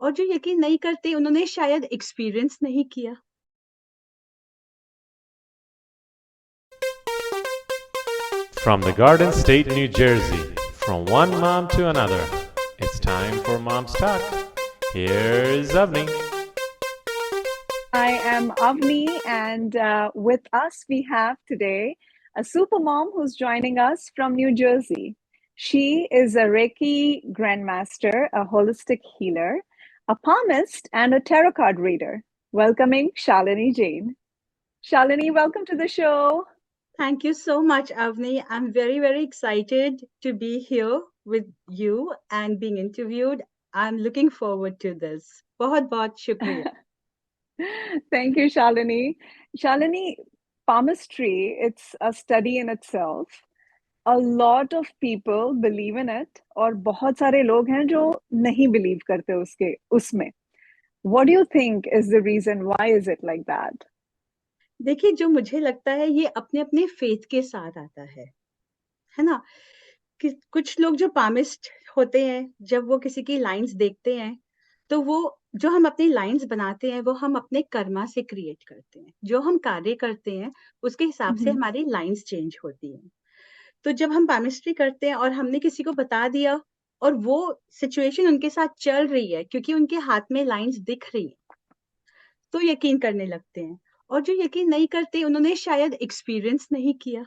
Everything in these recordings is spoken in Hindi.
और जो यकीन नहीं करते उन्होंने शायद एक्सपीरियंस नहीं किया। From the Garden State, New Jersey, from one mom to another, it's time for Mom's Talk. Here's Avni. I am Avni, and with us we have today a super mom who's joining us from New Jersey. She is a Reiki Grandmaster, a holistic healer, a palmist, and a tarot card reader. Welcoming Shalini Jain. Shalini, welcome to the show. Thank you so much, Avni. I'm very, very excited to be here with you and being interviewed. I'm looking forward to this. बहुत शुक्रिया. Thank you, Shalini. Shalini, palmistry, it's a study in itself. A lot of people believe in it और बहुत सारे लोग हैं जो नहीं believe करते उसमें. What do you think is the reason? Why is it like that? देखिए, जो मुझे लगता है ये अपने अपने फेथ के साथ आता है ना? कि कुछ लोग जो पामिस्ट होते हैं, जब वो किसी की लाइंस देखते हैं, तो वो जो हम अपनी लाइंस बनाते हैं, वो हम अपने कर्मा से क्रिएट करते हैं। जो हम कार्य करते हैं, उसके हिसाब से हमारी लाइंस चेंज होती हैं। तो जब हम पामिस्ट्री करते हैं और हमने किसी को बता दिया और वो सिचुएशन उनके साथ चल रही है क्योंकि उनके हाथ में लाइंस दिख रही हैं, तो यकीन करने लगते हैं। और जो यकीन नहीं करते, उन्होंने शायद एक्सपीरियंस नहीं किया।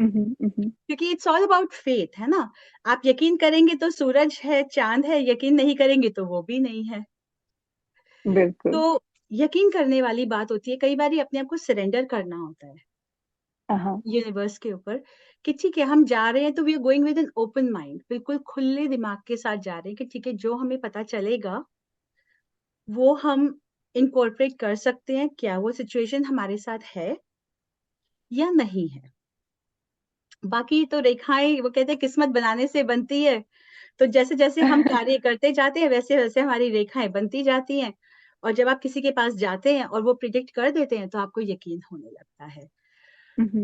क्योंकि इट्स ऑल अबाउट फेथ, है ना? आप यकीन करेंगे तो सूरज है, चाँद है, यकीन नहीं करेंगे तो वो भी नहीं है। बिल्कुल. तो यकीन करने वाली बात होती है, कई बारी अपने आप को सरेंडर करना होता है हाँ. यूनिवर्स के ऊपर कि ठीक है, हम जा रहे हैं तो we are going with an open mind, बिल्कुल खुले दिमाग के साथ जा रहे हैं कि ठीक है, जो हमें पता चलेगा, वो हम इनकॉर्पोरेट कर सकते हैं। क्या वो सिचुएशन हमारे साथ है या नहीं है? बाकी तो रेखाएँ वो कहते हैं किस्मत बनाने से बनती है। तो जैसे-जैसे हम कार्य करते जाते हैं, वैसे-वैसे हमारी रेखाएँ बनती जाती हैं और जब आप किसी के पास जाते हैं और वो प्रिडिक्ट कर देते हैं, तो आपको यकीन होने लगता है।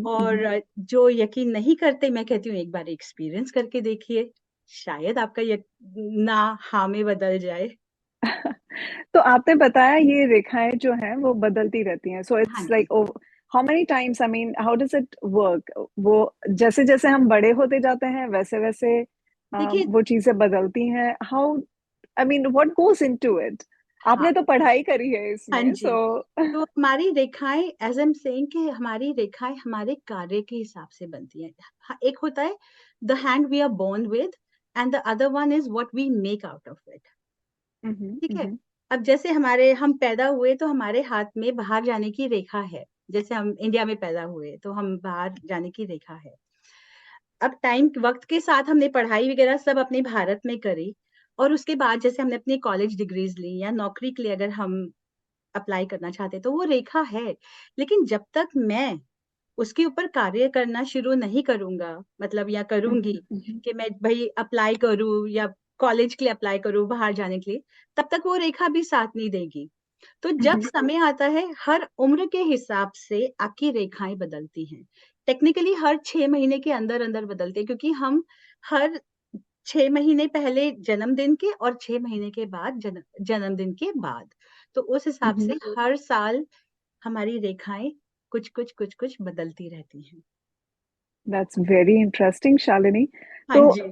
और जो यकीन नहीं करते, मैं कहती हूँ एक बार एक्सपीरियंस करके देखिए, शायद आपका ना हाँ में बदल जाए। तो आपने बताया ये रेखाएं जो हैं वो बदलती रहती हैं. So हाँ it's ji. like, oh, how many times? I mean, how does it work? वो जैसे जैसे हम बड़े होते जाते हैं वैसे वैसे देखिए वो चीजें बदलती हैं. How? I mean, what goes into it? हाँ, आपने तो पढ़ाई करी है हाँ इसमें, जी। so तो हमारी रेखाएँ एज़ आई एम सेइंग कि हमारी रेखाएँ हमारे कार्य के हिसाब से बनती हैं। एक होता है the hand we are born with and the other one is what we make out of it. ठीक है? अब जैसे हम पैदा हुए तो हमारे हाथ में बाहर जाने की रेखा है। जैसे हम इंडिया में पैदा हुए तो हम बाहर जाने की रेखा है। अब वक़्त के साथ हमने पढ़ाई वग़ैरह सब अपने भारत में करी और उसके बाद जैसे हमने अपनी कॉलेज डिग्रीज़ ली या नौकरी के लिए अगर हम अप्लाई करना चाहते हैं, तो वो रेखा है। लेकिन जब तक मैं उसके ऊपर कार्य करना शुरू नहीं करूँगा, मतलब या करूँगी कि मैं भई अप्लाई करूँ या कॉलेज के लिए अप्लाई करूँ बाहर जाने के लिए, तब तक वो रेखा भी साथ नहीं देगी। तो जब समय आता है, हर उम्र के हिसाब से आपकी रेखाएँ बदलती हैं। टेक्निकली हर 6 महीने के अंदर-अंदर बदलते हैं क्योंकि हम हर 6 महीने पहले जन्मदिन के और 6 महीने के बाद जन्मदिन के बाद। तो उस हिसाब से हर साल हमारी रेखाएँ कुछ-कुछ, कुछ-कुछ बदलती रहती हैं। That's very interesting, Shalini. हाँ तो जी,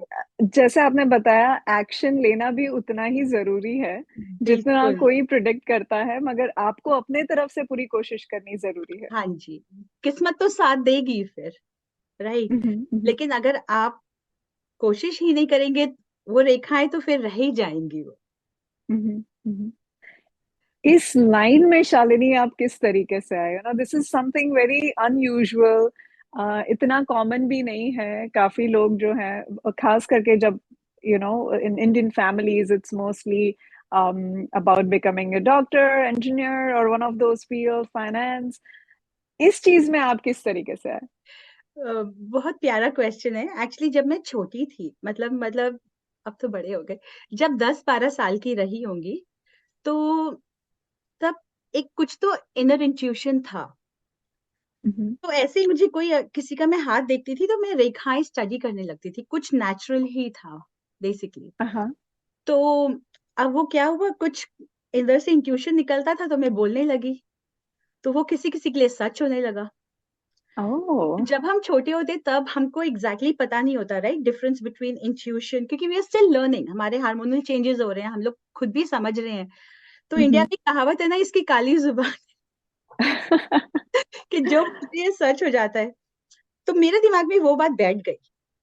जैसे आपने बताया एक्शन लेना भी उतना ही ज़रूरी है, जितना बिल्कुल। कोई प्रिडिक्ट करता है, मगर आपको अपने तरफ से पूरी कोशिश करनी ज़रूरी है. हाँ जी, किस्मत तो साथ देगी फिर, राइट? लेकिन अगर आप कोशिश ही नहीं करेंगे, वो रेखाएँ तो फिर रह ही जाएँगी वो। Mhm, mhm. इस लाइन में शालिनी आप किस तरीके से आए? This is something very unusual. इतना कॉमन भी नहीं है. काफ़ी लोग जो हैं खास करके जब इन Indian families it's mostly about becoming a doctor, engineer और one of those field, finance. इस चीज़ में आप किस तरीके से आए? बहुत प्यारा क्वेश्चन है। एक्चुअली जब मैं छोटी थी, मतलब अब तो बड़े हो गए। जब 10-12 साल की रही होंगी, तो तब एक कुछ तो इनर इंट्यूशन था। हुँ, तो ऐसे ही मुझे किसी का मैं हाथ देखती थी तो मैं रेखाएँ स्टडी करने लगती थी, कुछ नेचुरल ही था बेसिकली। हाँ. तो अब वो क्या हुआ, कुछ इधर से इंट्यूशन निकलता था तो मैं बोलने लगी, तो वो किसी किसी के लिए सच होने लगा। ओह। जब हम छोटे होते तब हमको एग्जैक्टली पता नहीं होता, राइट, डिफरेंस बिटवीन इंट्यूशन, क्योंकि वी आर स्टिल लर्निंग, हमारे हार्मोनल चेंजेस हो रहे हैं, हम लोग खुद भी समझ रहे हैं। तो इंडिया की कहावत है ना, इसकी काली जुबान कि जो बोलती है सच हो जाता है। तो मेरे दिमाग में वो बात बैठ गई।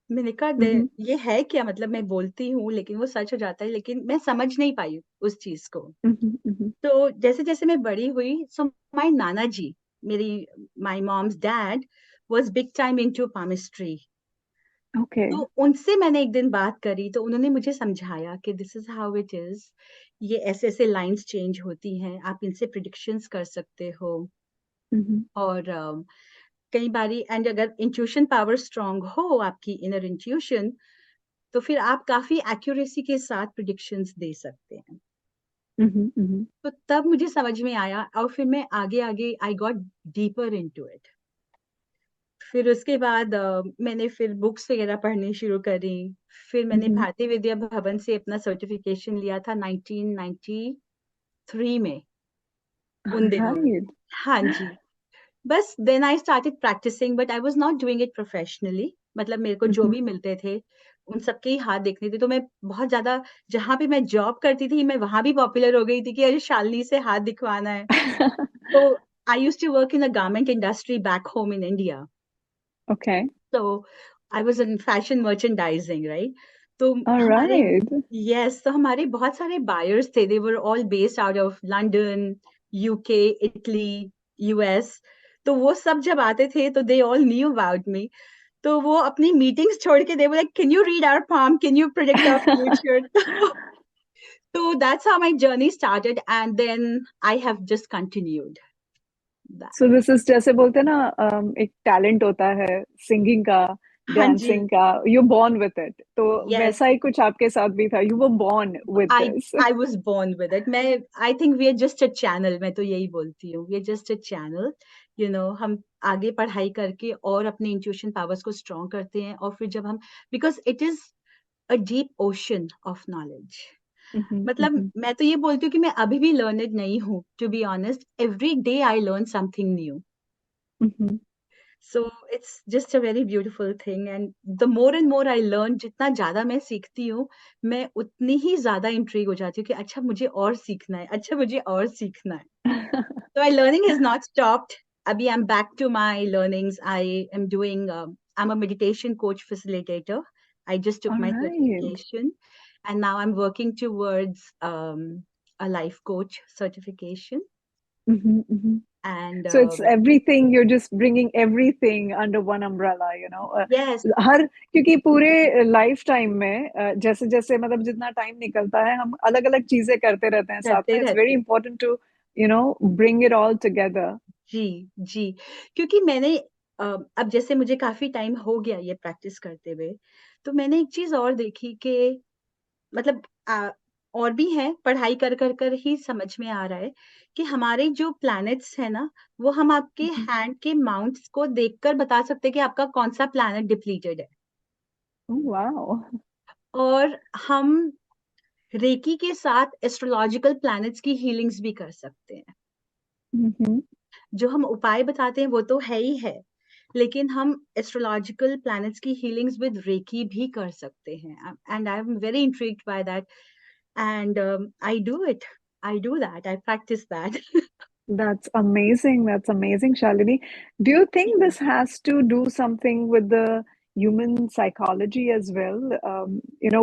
मैंने कहा ये है क्या, मतलब मैं बोलती हूँ लेकिन वो सच हो जाता है, लेकिन मैं समझ नहीं पाई उस चीज को। तो जैसे जैसे मैं बड़ी हुई, सो माय नाना जी, मेरी my moms dad was big time into palmistry. Okay. तो उनसे मैंने एक दिन बात करी, तो उन्होंने मुझे समझाया कि this is how it is, ये ऐसे ऐसे लाइंस चेंज होती हैं, आप इनसे प्रिडिक्शंस कर सकते हो। और कई बारी, एंड अगर इंट्यूशन पावर स्ट्रांग हो, आपकी इनर इंट्यूशन, तो फिर आप काफी एक्यूरेसी के साथ प्रिडिक्शंस दे सकते हैं। तो तब मुझे समझ में आया, और फिर मैं आगे आगे I got deeper into it. फिर उसके बाद मैंने फिर बुक्स वगैरह पढ़नी शुरू करी। फिर मैंने भारतीय विद्या भवन से अपना सर्टिफिकेशन लिया था 1993 में, उन दिनों में। राइट। हाँ जी। बस then I started practising, but I was not doing it professionally. मतलब मेरे को जो भी मिलते थे उन सबके ही हाथ देखने थे, तो मैं बहुत ज्यादा, जहाँ पे मैं जॉब करती थी, मैं वहां भी पॉपुलर हो गई थी कि अरे शालिनी से हाथ दिखवाना है। तो I used to work in a garment industry back home in India. Okay. तो I was in fashion merchandising, right. तो हमारे, ऑलराइट। यस, तो हमारे बहुत सारे बायर्स थे, they were all based out of London, UK, Italy, US. तो वो सब जब आते थे तो they all knew about me. तो वो अपनी मीटिंग्स छोड़ के they were like, can you read our palm, can you predict our future? तो that's how my journey started, and then I have just continued that. So this is, जैसे बोलते हैं ना, एक टैलेंट होता है सिंगिंग का, हाँ जी। डांसिंग का, यू बोर्न विद इट, तो यस, वैसा ही कुछ आपके साथ भी था, you were born with I this. I was born with it. मैं I think we are just a channel. मैं तो यही बोलती हूँ, we are just a channel. हम आगे पढ़ाई करके और अपने इंट्यूशन पावर्स को स्ट्रॉन्ग करते हैं, और फिर जब हम, because it is a deep ocean of knowledge. मतलब मैं तो ये बोलती हूँ कि मैं अभी भी learned नहीं हूँ, to be honest. Every day I learn something new. So it's just a very beautiful thing, and the more and more I learn, जितना ज़्यादा मैं सीखती हूँ, मैं उतनी ही ज़्यादा इंट्रिग हो जाती हूँ कि अच्छा मुझे और सीखना है, अच्छा मुझे और सीखना है। So my learning has not stopped. अभी I'm back to my learnings. I am doing, I'm a meditation coach facilitator. I just took my alright. certification, and now I'm working towards a life coach certification. And So it's everything, you're just bringing everything under one umbrella, you know. yes, हर, क्योंकि पूरे लाइफ टाइम में जैसे जैसे मतलब जितना टाइम निकलता है, हम अलग अलग चीजें करते रहते हैं साथ करते में, इट्स वेरी रहते हैं। Important to bring it all together. जी, जी। क्योंकि मैंने अब जैसे मुझे काफ़ी टाइम हो गया ये प्रैक्टिस करते हुए, तो मैंने एक चीज़ और देखी कि मतलब और भी है, पढ़ाई कर ही समझ में आ रहा है कि हमारे जो प्लैनेट्स हैं ना, वो हम आपके हैंड के माउंट्स को देखकर बता सकते हैं कि आपका कौन-सा प्लैनेट डिप्लीटेड है। वाओ। और हम रेकी के साथ एस्ट्रोलॉजिकल प्लैनेट्स की हीलिंग्स भी कर सकते हैं। जो हम उपाय बताते हैं वो तो है ही है, लेकिन हम एस्ट्रोलॉजिकल प्लैनेट्स की हीलिंग्स विद रेकी भी कर सकते हैं, and I am very intrigued by that, and I do it, I do that, I practice that. That's amazing. That's amazing, Shalini. Do you think this has to do something with the human psychology as well?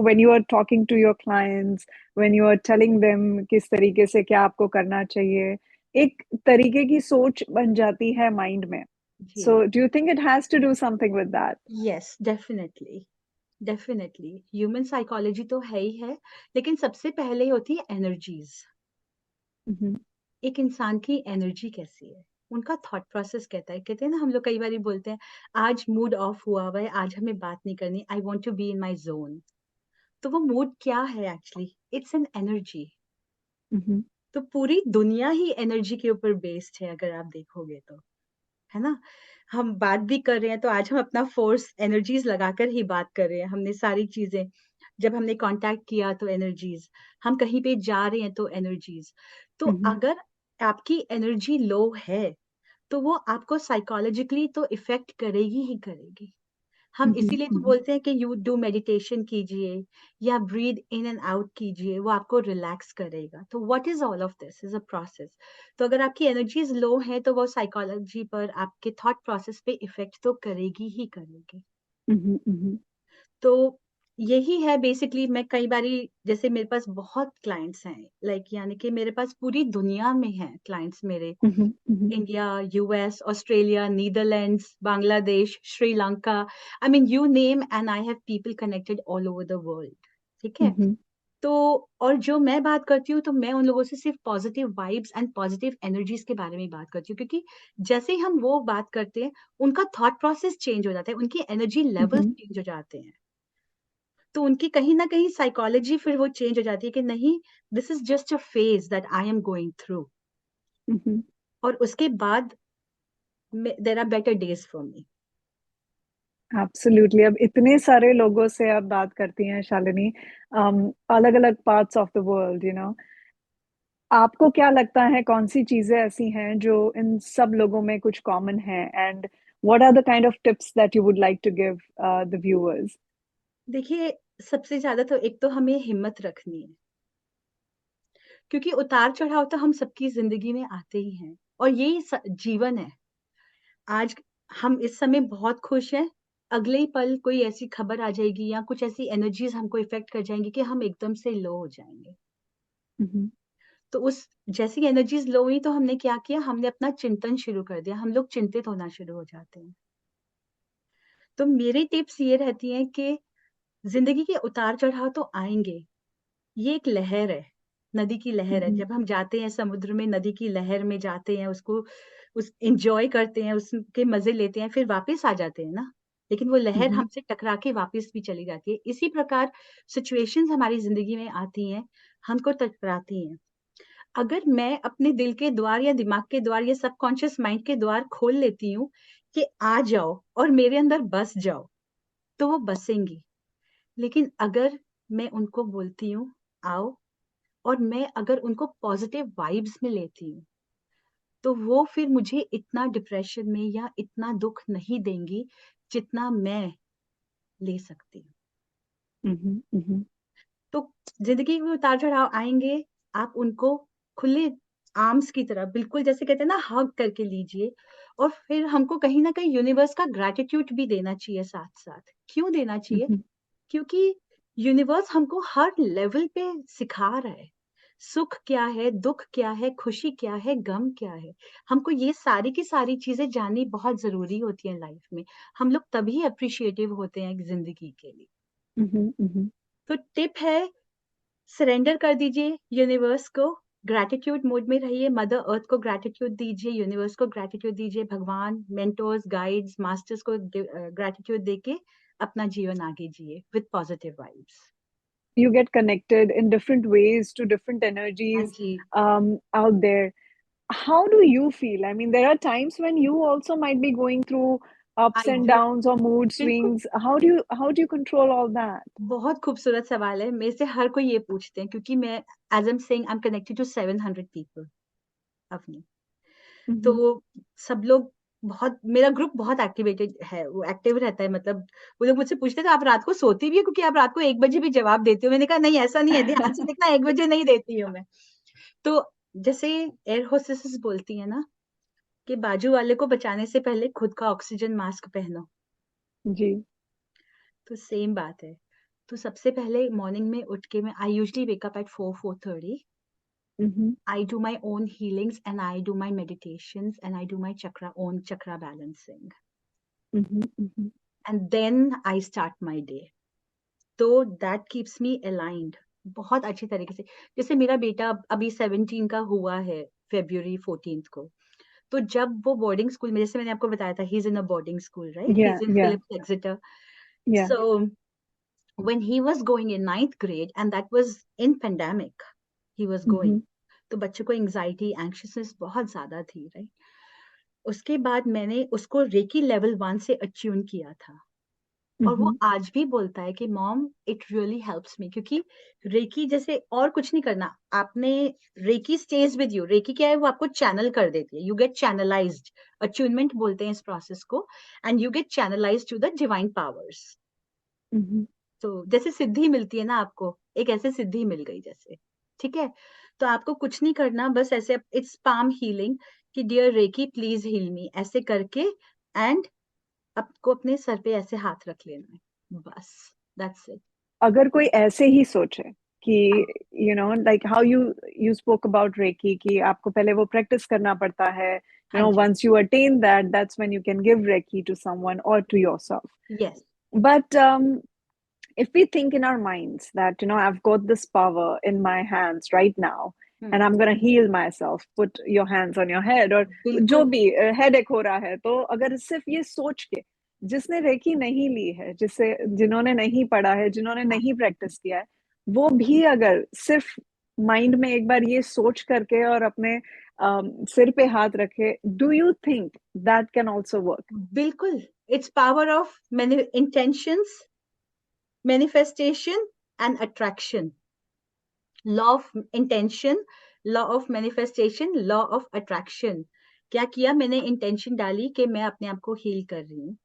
When you are talking to your clients, when you are telling them किस तरीके से क्या आपको करना चाहिए, एक तरीके की सोच बन जाती है माइंड में. जी, So, do you think it has to do something with that? Yes, definitely, definitely human psychology तो है ही है, लेकिन सबसे पहले होती है एनर्जीज। Mm-hmm. एक इंसान की एनर्जी कैसी है, उनका थॉट प्रोसेस कहता है, कहते हैं ना, हम लोग कई बार बोलते हैं आज मूड ऑफ हुआ हुआ है, आज हमें बात नहीं करनी, I want to be in my zone. तो वो मूड क्या है actually, it's an energy. Mm-hmm. तो पूरी दुनिया ही एनर्जी के ऊपर बेस्ड है, अगर आप देखोगे तो, है ना। हम बात भी कर रहे हैं तो आज हम अपना फोर्स एनर्जीज लगाकर ही बात कर रहे हैं, हमने सारी चीजें, जब हमने कांटेक्ट किया तो एनर्जीज, हम कहीं पे जा रहे हैं तो एनर्जीज। तो अगर आपकी एनर्जी लो है तो वो आपको साइकोलॉजिकली तो इफेक्ट करेगी ही करेगी। हम इसीलिए तो बोलते हैं कि यू डू मेडिटेशन कीजिए या ब्रीद इन एंड आउट कीजिए, वो आपको रिलैक्स करेगा। तो what is all of this is a process. तो अगर आपकी एनर्जीज लो है तो वो साइकोलॉजी पर, आपके थॉट प्रोसेस पे इफेक्ट तो करेगी ही करेगी। तो यही है बेसिकली। मैं कई बारी, जैसे मेरे पास बहुत क्लाइंट्स हैं, लाइक यानी कि मेरे पास पूरी दुनिया में हैं क्लाइंट्स मेरे, India, US, Australia, Netherlands, Bangladesh, Sri Lanka, I mean you name, and I have people connected all over the world. ठीक है। तो और जो मैं बात करती हूँ तो मैं उन लोगों से सिर्फ positive vibes and positive energies के बारे में बात करती हूँ, क्योंकि जैसे ही हम वो बात करते हैं उनका थॉट प्रोसेस चेंज हो जाता है, उनकी एनर्जी लेवल चेंज हो जाते हैं। तो उनकी कहीं ना कहीं साइकोलॉजी फिर वो चेंज हो जाती है कि नहीं, this is just a phase that I am going through, और उसके बाद there are better days for me. Absolutely. अब इतने सारे लोगों से आप बात करती हैं शालिनी, अलग अलग पार्ट्स ऑफ द वर्ल्ड, आपको क्या लगता है कौन सी चीजें ऐसी हैं जो इन सब लोगों में कुछ कॉमन है, and what are the kind of tips that you would like to give the viewers? देखिए, सबसे ज्यादा तो एक तो हमें हिम्मत रखनी है, क्योंकि उतार चढ़ाव तो हम सबकी जिंदगी में आते ही हैं, और यही जीवन है। आज हम इस समय बहुत खुश हैं, अगले ही पल कोई ऐसी खबर आ जाएगी या कुछ ऐसी एनर्जीज हमको इफेक्ट कर जाएंगी कि हम एकदम से लो हो जाएंगे। तो उस जैसी एनर्जीज लो हुई तो हमने क्या किया, हमने अपना चिंतन शुरू कर दिया, हम लोग चिंतित होना शुरू हो जाते हैं। तो मेरी टिप्स ये रहती हैं कि जिंदगी के उतार चढ़ाव तो आएंगे, ये एक लहर है, नदी की लहर है। जब हम जाते हैं समुद्र में, नदी की लहर में जाते हैं, उसको उस एंजॉय करते हैं, उसके मजे लेते हैं, फिर वापस आ जाते हैं ना, लेकिन वो लहर हमसे टकरा के वापस भी चली जाती है। इसी प्रकार सिचुएशंस हमारी जिंदगी में आती हैं, हमको टकराती हैं। अगर मैं अपने दिल के द्वार या दिमाग के द्वार या सबकॉन्शियस माइंड के द्वार खोल लेती हूँ कि आ जाओ और मेरे अंदर बस जाओ, तो वो बसेंगी। लेकिन अगर मैं उनको बोलती हूँ आओ, और मैं अगर उनको पॉजिटिव वाइब्स में लेती हूँ, तो वो फिर मुझे इतना डिप्रेशन में या इतना दुख नहीं देंगी जितना मैं ले सकती हूँ। तो जिंदगी में उतार चढ़ाव आएंगे, आप उनको खुले आर्म्स की तरह, बिल्कुल जैसे कहते हैं ना, हग करके लीजिए। और फिर हमको कहीं ना कहीं यूनिवर्स का ग्रैटिट्यूड भी देना चाहिए साथ साथ। क्यों देना चाहिए? क्योंकि यूनिवर्स हमको हर लेवल पे सिखा रहा है, सुख क्या है, दुख क्या है, खुशी क्या है, गम क्या है। हमको ये सारी की सारी चीजें जाननी बहुत जरूरी होती है लाइफ में। हम लोग तभी अप्रिशिएटिव होते हैं जिंदगी के लिए। तो टिप है, सरेंडर कर दीजिए यूनिवर्स को, ग्रैटिट्यूड मोड में रहिए, मदर अर्थ को ग्रैटिट्यूड दीजिए, यूनिवर्स को ग्रैटिट्यूड दीजिए, भगवान, मेंटोर्स, गाइड्स, मास्टर्स को ग्रैटिट्यूड देके अपना जीवन आगे जिए with positive vibes. You get connected in different ways to different हाँ energies जी। out there. How do you feel? I mean, there are times when you also might be going through ups I and do. downs or mood बिल्कुल। swings. How do you control all that? बहुत खूबसूरत सवाल है, मेरे से हर कोई ये पूछते हैं, क्योंकि मैं, as I am saying, I am connected to 700 people अपनी। तो सब लोग बहुत, मेरा ग्रुप बहुत एक्टिवेटेड है, वो एक्टिव रहता है। मतलब वो लोग मुझसे पूछते थे आप रात को सोती भी हो, क्योंकि आप रात को 1 बजे भी जवाब देती हो। मैंने कहा नहीं, ऐसा नहीं है, ध्यान से देखना, 1 बजे नहीं देती हूँ मैं। तो जैसे एयर होस्टेसेस बोलती है ना कि बाजू वाले को बचाने से पहले खुद का ऑक्सीजन मास्क पहनो, जी। तो सेम बात है। तो सबसे पहले मॉर्निंग में उठ के, मैं I usually wake up at 4:30. I do my own healings and I do my meditations and I do my own chakra balancing. And then I start my day. तो that keeps me aligned बहुत अच्छी तरीके से। जैसे मेरा बेटा अभी 17 का हुआ है, February 14th को। तो जब वो बोर्डिंग स्कूल में, जैसे मैंने आपको बताया था, he's in a boarding school, right? Yeah, He's in yeah, Phillips Exeter. yeah. So when he was going in 9th grade, and that was in pandemic, he was going. तो बच्चों को एंजाइटी, एंक्शियसनेस बहुत ज्यादा थी, राइट? उसके बाद मैंने उसको रेकी लेवल 1 से अट्यून किया था। और वो Mhm. आज भी बोलता है कि mom it really helps me, क्योंकि रेकी जैसे और कुछ नहीं करना आपने, reiki stays with you. Reiki क्या है, वो आपको चैनल कर देती है, यू गेट चैनलाइज्ड, अट्यूनमेंट बोलते हैं इस प्रोसेस को, and you get channelised to the divine powers. Mhm. तो जैसे सिद्धि मिलती है ना आपको, एक ऐसे सिद्धि मिल गई जैसे, ठीक है। तो आपको कुछ नहीं करना, बस ऐसे इट्स पाम हीलिंग कि dear reiki please heal me ऐसे करके, एंड आपको अपने सर पे ऐसे हाथ रख लेना है, बस दैट्स इट। अगर कोई ऐसे ही सोचे कि like how you you spoke about reiki, कि आपको पहले वो प्रैक्टिस करना पड़ता है, हाँ जी। Once you attain that, that's when you can give reiki to someone और to yourself. Yes. But if we think in our minds that I've got this power in my hands right now and I'm going to heal myself, put your hands on your head, और जो बिल्कुल। भी हेडेक हो रहा है, तो अगर सिर्फ ये सोच के, जिसने रेकी नहीं ली है, जिन्होंने नहीं पढ़ा है, जिन्होंने हाँ, नहीं प्रैक्टिस किया है, वो भी अगर सिर्फ माइंड में एक बार ये सोच करके और अपने सिर पे हाथ रखे, do you think that can also work? बिल्कुल। It's power of many intentions, manifestation and attraction. Law of intention, law of manifestation, law of attraction. क्या किया मैंने, इंटेंशन डाली कि मैं अपने आप को हील कर रही हूँ,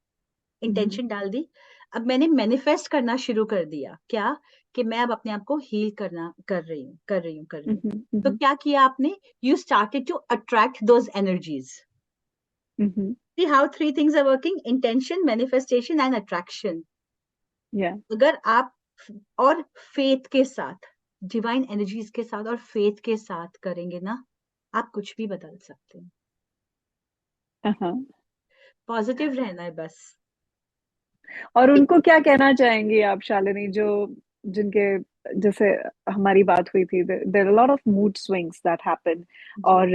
इंटेंशन डाल दी। अब मैंने मैनिफेस्ट करना शुरू कर दिया, क्या कि मैं अब अपने आप को हील करना कर रही हूँ, कर रही हूँ, कर रही हूँ। तो क्या किया आपने, you started to attract those energies. See how three things are working: intention, manifestation and attraction. या अगर आप और फेथ के साथ, डिवाइन एनर्जीज के साथ और फेथ के साथ करेंगे ना, आप कुछ भी बदल सकते हैं। पॉजिटिव रहना है बस। और उनको क्या कहना चाहेंगी आप, शालिनी, जो जिनके जैसे हमारी बात हुई थी, there are lot of mood swings that happen, जी। और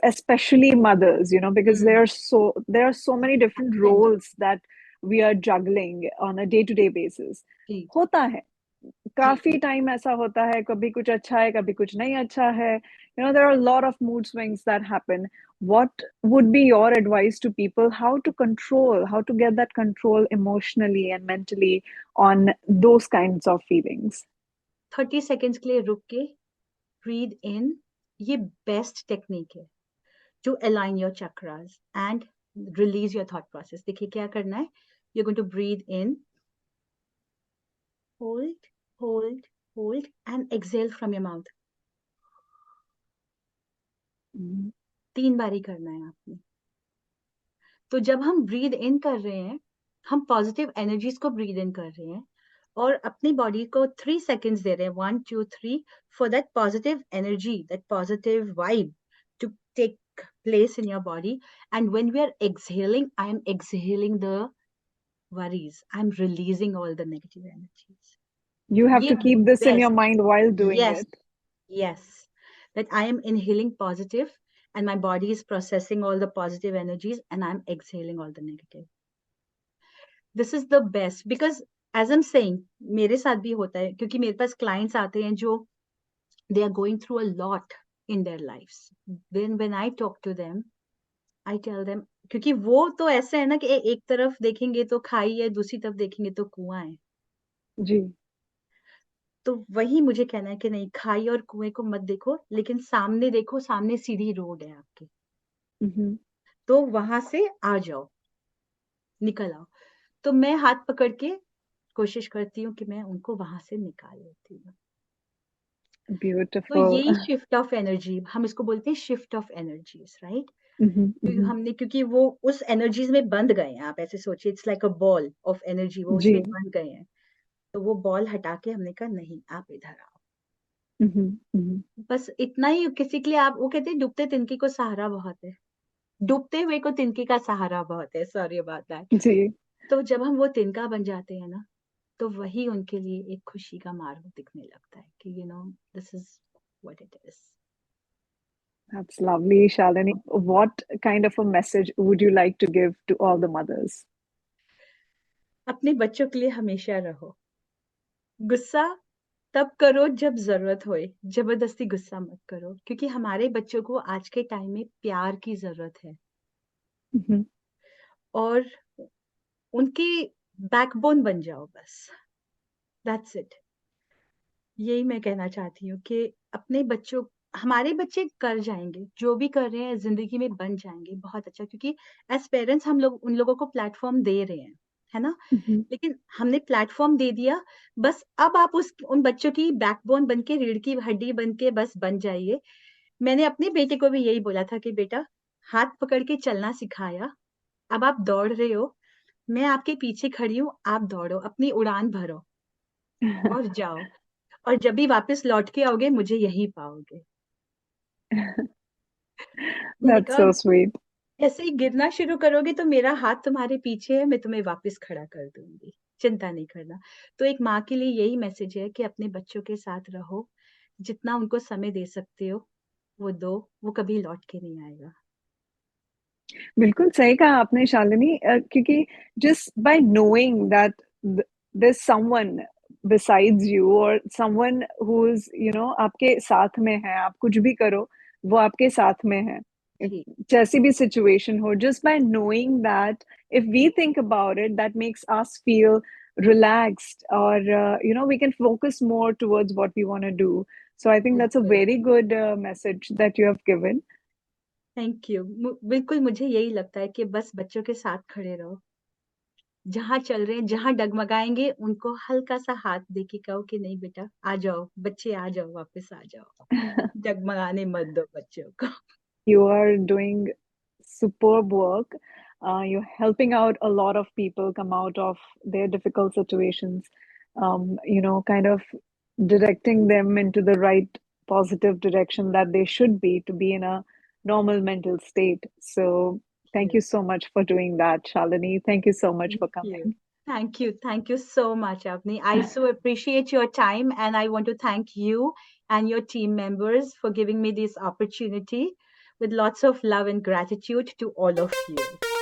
especially mothers, because hmm. there are so many different हाँ जी। roles that we are juggling on a day to day basis. जी। होता है, जी। काफी टाइम ऐसा होता है, कभी कुछ अच्छा है, कभी कुछ नहीं अच्छा है, there are a lot of mood swings that happen. What would be your advice to people, how to get that control emotionally and mentally on those kinds of feelings? 30 seconds के लिए रुक के ब्रीद इन, ये बेस्ट टेक्निक है to align your chakras and release your thought process. देखिए क्या करना है, you going to breathe in, hold, hold and exhale from your mouth। 3 बारी करना है आपने। तो जब हम ब्रीद इन कर रहे हैं, हम पॉजिटिव एनर्जीज को ब्रीद इन कर रहे हैं और अपनी बॉडी को 3 सेकेंड्स दे रहे हैं, 1 2 3, for that positive energy, that positive vibe to take place in your body. And when we are exhaling, I am exhaling the worries, I'm releasing all the negative energies. You have ये to keep this in your best। mind while doing Yes, it. yes, that I am inhaling positive and my body is processing all the positive energies and I'm exhaling all the negative. This is the best because as I'm saying, मेरे साथ भी होता है क्योंकि मेरे पास clients आते हैं जो they are going through a lot in their lives. Then when I talk to them, I tell them, क्योंकि वो तो ऐसे है ना कि एक तरफ देखेंगे तो खाई है, दूसरी तरफ देखेंगे तो कुआं है। जी। तो वही मुझे कहना है कि नहीं, खाई और कुएं को मत देखो, लेकिन सामने देखो, सामने सीधी रोड है आपकी, तो वहां से आ जाओ, निकल आओ। तो मैं हाथ पकड़ के कोशिश करती हूँ कि मैं उनको वहां से निकाल लेती हूँ। तो Beautiful. यही शिफ्ट ऑफ एनर्जी, हम इसको बोलते हैं शिफ्ट ऑफ एनर्जीज, राइट। क्योंकि वो उस एनर्जीज में बंध गए हैं, आप ऐसे सोचिए, it's like a ball of energy, वो जी। उसमें बंध गए हैं। तो वो बॉल हटा के हमने कहा नहीं, आप इधर आओ। बस इतना ही, किसी के लिए आप, वो कहते हैं डूबते तिनके को सहारा बहुत है, डूबते हुए को तिनके का सहारा बहुत है, सॉरी अबाउट दैट। जी। तो जब हम वो तिनका बन जाते हैं ना, तो वही उनके लिए एक खुशी का मार्ग दिखने लगता है कि this is what it is. That's lovely, Shalini. What kind of a message would you like to give to all the mothers? अपने बच्चों के लिए हमेशा रहो, गुस्सा तब करो जब जरूरत होए, जबरदस्ती गुस्सा मत करो, क्योंकि हमारे बच्चों को आज के टाइम में प्यार की जरूरत है Mhm. और उनकी बैकबोन बन जाओ बस, दैट्स इट। यही मैं कहना चाहती हूँ कि अपने बच्चों, हमारे बच्चे कर जाएंगे, जो भी कर रहे हैं जिंदगी में बन जाएंगे बहुत अच्छा, क्योंकि एज पेरेंट्स हम लोग उन लोगों को प्लेटफॉर्म दे रहे हैं, है ना। हम्म, लेकिन हमने प्लेटफॉर्म दे दिया, बस अब आप उन बच्चों की बैकबोन बन के, रीढ़ की हड्डी बन के बस बन जाइए। मैंने अपने बेटे को भी यही बोला था कि बेटा, हाथ पकड़ के चलना सिखाया, अब आप दौड़ रहे हो, मैं आपके पीछे खड़ी हूँ, आप दौड़ो, अपनी उड़ान भरो और जाओ, और जब भी वापस लौट के आओगे मुझे यहीं पाओगे। मैंने That's कहा so sweet. ऐसे ही गिरना शुरू करोगे तो मेरा हाथ तुम्हारे पीछे है, मैं तुम्हें वापस खड़ा कर दूंगी, चिंता नहीं करना। तो एक माँ के लिए यही मैसेज है कि अपने बच्चों के साथ रहो, जितना उनको समय दे सकते हो वो दो, वो कभी लौट के नहीं आएगा। बिल्कुल सही कहा आपने शालिनी, क्योंकि just by knowing that there's someone besides you or someone who's आपके साथ में है, आप कुछ भी करो वो आपके साथ में है, जी जैसी भी सिचुएशन हो, just by knowing that, if we think about it, that makes us feel relaxed, or we can focus more towards what we want to do. So I think that's a बिल्कुल, very good message that you have given. Thank you. बिल्कुल मुझे यही लगता है कि बस बच्चों के साथ खड़े रहो, जहाँ चल रहे हैं, जहाँ डगमगाएंगे उनको हल्का सा हाथ दे के कहो कि नहीं बेटा आ जाओ, बच्चे आ जाओ, वापस आ जाओ, डगमगाने मत दो बच्चों को। You are doing superb work. You're helping out a lot of people come out of their difficult situations, kind of directing them into the right positive direction that they should be to be in a normal mental state. So, thank you so much for doing that, Shalini. Thank you so much Thank for you. coming. Thank you. Thank you so much, Avni. I so appreciate your time, and I want to thank you and your team members for giving me this opportunity, with lots of love and gratitude to all of you.